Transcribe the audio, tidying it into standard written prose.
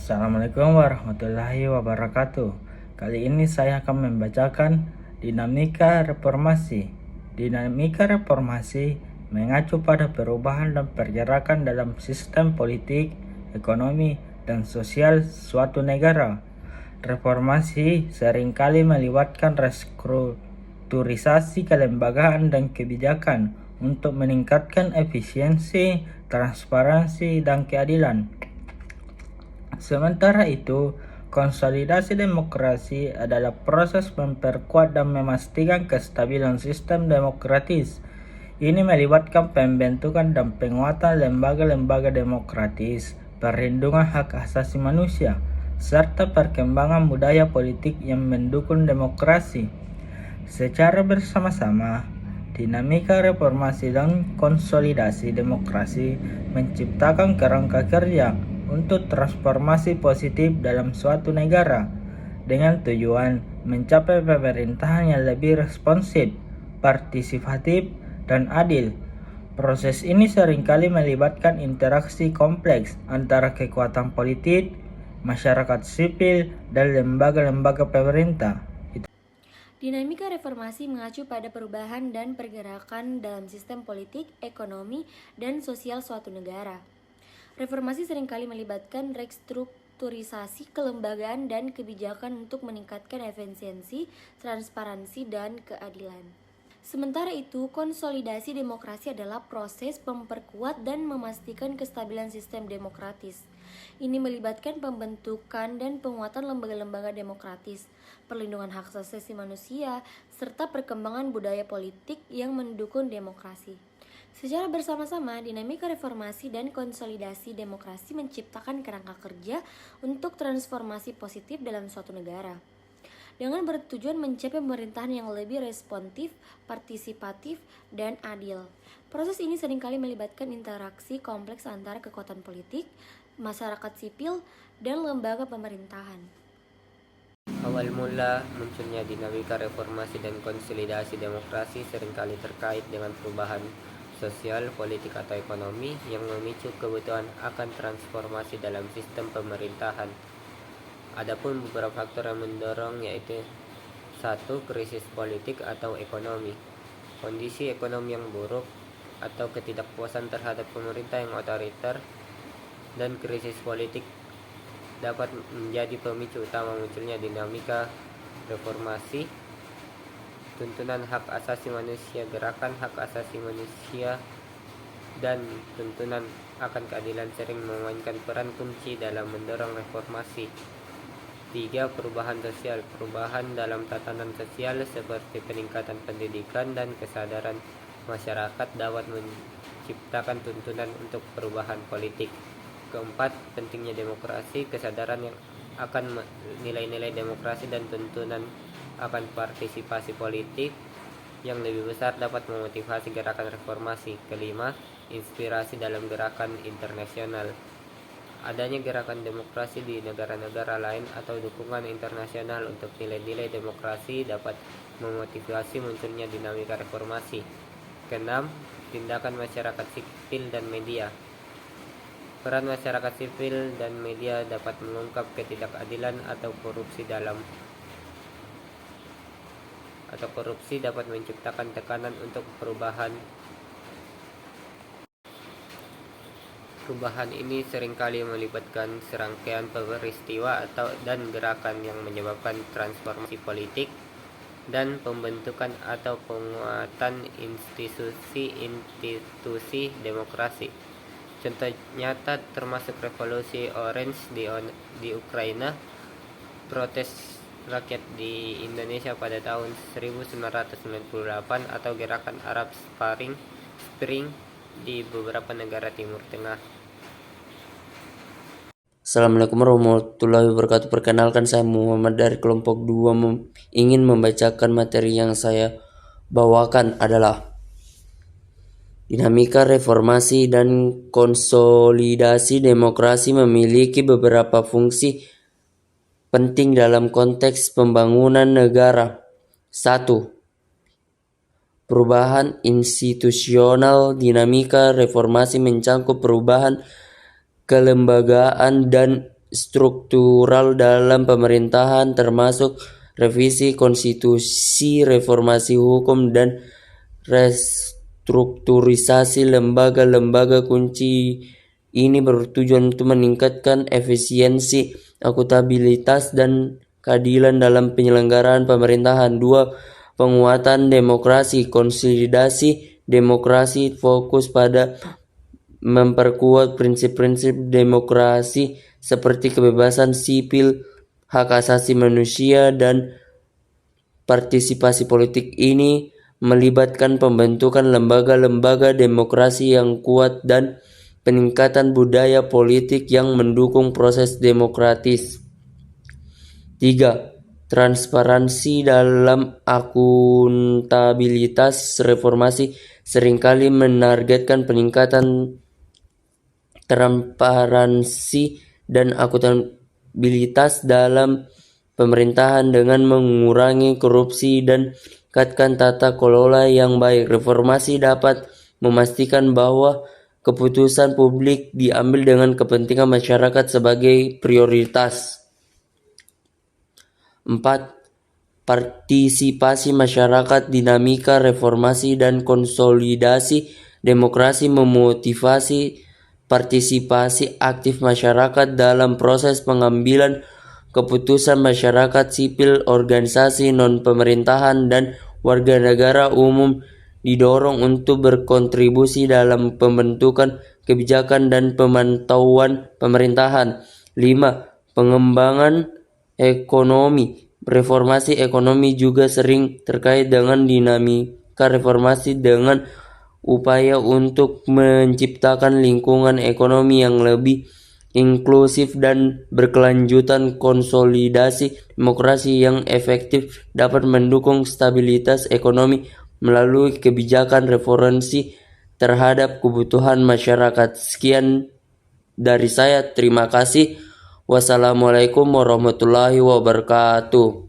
Assalamualaikum warahmatullahi wabarakatuh. Kali ini saya akan membacakan dinamika reformasi. Dinamika reformasi mengacu pada perubahan dan pergerakan dalam sistem politik, ekonomi, dan sosial suatu negara. Reformasi seringkali melibatkan restrukturisasi kelembagaan dan kebijakan untuk meningkatkan efisiensi, transparansi, dan keadilan. Sementara itu, konsolidasi demokrasi adalah proses memperkuat dan memastikan kestabilan sistem demokratis. Ini melibatkan pembentukan dan penguatan lembaga-lembaga demokratis, perlindungan hak asasi manusia, serta perkembangan budaya politik yang mendukung demokrasi. Secara bersama-sama, dinamika reformasi dan konsolidasi demokrasi menciptakan kerangka kerja untuk transformasi positif dalam suatu negara dengan tujuan mencapai pemerintahan yang lebih responsif, partisipatif, dan adil. Proses ini seringkali melibatkan interaksi kompleks antara kekuatan politik, masyarakat sipil, dan lembaga-lembaga pemerintah. Dinamika reformasi mengacu pada perubahan dan pergerakan dalam sistem politik, ekonomi, dan sosial suatu negara. Reformasi seringkali melibatkan restrukturisasi kelembagaan dan kebijakan untuk meningkatkan efisiensi, transparansi, dan keadilan. Sementara itu, konsolidasi demokrasi adalah proses memperkuat dan memastikan kestabilan sistem demokratis. Ini melibatkan pembentukan dan penguatan lembaga-lembaga demokratis, perlindungan hak asasi manusia, serta perkembangan budaya politik yang mendukung demokrasi. Secara bersama-sama, dinamika reformasi dan konsolidasi demokrasi menciptakan kerangka kerja untuk transformasi positif dalam suatu negara, dengan bertujuan mencapai pemerintahan yang lebih responsif, partisipatif, dan adil. Proses ini seringkali melibatkan interaksi kompleks antara kekuatan politik, masyarakat sipil, dan lembaga pemerintahan. Awal mula munculnya dinamika reformasi dan konsolidasi demokrasi seringkali terkait dengan perubahan sosial, politik, atau ekonomi yang memicu kebutuhan akan transformasi dalam sistem pemerintahan. Adapun beberapa faktor yang mendorong yaitu 1. Krisis politik atau ekonomi. Kondisi ekonomi yang buruk atau ketidakpuasan terhadap pemerintah yang otoriter dan krisis politik dapat menjadi pemicu utama munculnya dinamika reformasi. Tuntunan hak asasi manusia, gerakan hak asasi manusia, dan tuntunan akan keadilan sering memainkan peran kunci dalam mendorong reformasi. 3. Perubahan sosial. Perubahan dalam tatanan sosial seperti peningkatan pendidikan dan kesadaran masyarakat dapat menciptakan tuntunan untuk perubahan politik. 4. Pentingnya demokrasi. Kesadaran yang akan nilai-nilai demokrasi dan tuntunan akan partisipasi politik yang lebih besar dapat memotivasi gerakan reformasi. 5. Inspirasi dalam gerakan internasional. Adanya gerakan demokrasi di negara-negara lain atau dukungan internasional untuk nilai-nilai demokrasi dapat memotivasi munculnya dinamika reformasi. 6. Tindakan masyarakat sipil dan media. Peran masyarakat sipil dan media dapat mengungkap ketidakadilan atau korupsi dapat menciptakan tekanan untuk perubahan. Perubahan ini seringkali melibatkan serangkaian peristiwa dan gerakan yang menyebabkan transformasi politik dan pembentukan atau penguatan institusi demokrasi. Contoh nyata termasuk revolusi Orange di Ukraina, protes rakyat di Indonesia pada tahun 1998, atau gerakan Arab Spring di beberapa negara Timur Tengah. Assalamualaikum warahmatullahi wabarakatuh. Perkenalkan, saya Muhammad dari kelompok 2 ingin membacakan materi yang saya bawakan adalah dinamika reformasi dan konsolidasi demokrasi memiliki beberapa fungsi penting dalam konteks pembangunan negara. 1. Perubahan institusional. Dinamika reformasi mencakup perubahan kelembagaan dan struktural dalam pemerintahan termasuk revisi konstitusi, reformasi hukum, dan restrukturisasi lembaga-lembaga kunci. Ini bertujuan untuk meningkatkan efisiensi, akuntabilitas, dan keadilan dalam penyelenggaraan pemerintahan. 2. Penguatan demokrasi. Konsolidasi demokrasi fokus pada memperkuat prinsip-prinsip demokrasi seperti kebebasan sipil, hak asasi manusia, dan partisipasi politik. Ini melibatkan pembentukan lembaga-lembaga demokrasi yang kuat dan peningkatan budaya politik yang mendukung proses demokratis. 3. Transparansi dalam akuntabilitas. Reformasi seringkali menargetkan peningkatan transparansi dan akuntabilitas dalam pemerintahan dengan mengurangi korupsi dan meningkatkan tata kelola yang baik. Reformasi dapat memastikan bahwa keputusan publik diambil dengan kepentingan masyarakat sebagai prioritas. 4. Partisipasi masyarakat. Dinamika reformasi dan konsolidasi demokrasi memotivasi partisipasi aktif masyarakat dalam proses pengambilan keputusan. Masyarakat sipil, organisasi non-pemerintahan, dan warga negara umum didorong untuk berkontribusi dalam pembentukan kebijakan dan pemantauan pemerintahan. 5. Pengembangan ekonomi. Reformasi ekonomi juga sering terkait dengan dinamika reformasi dengan upaya untuk menciptakan lingkungan ekonomi yang lebih inklusif dan berkelanjutan. Konsolidasi demokrasi yang efektif dapat mendukung stabilitas ekonomi melalui kebijakan referensi terhadap kebutuhan masyarakat. Sekian dari saya, terima kasih. Wassalamualaikum warahmatullahi wabarakatuh.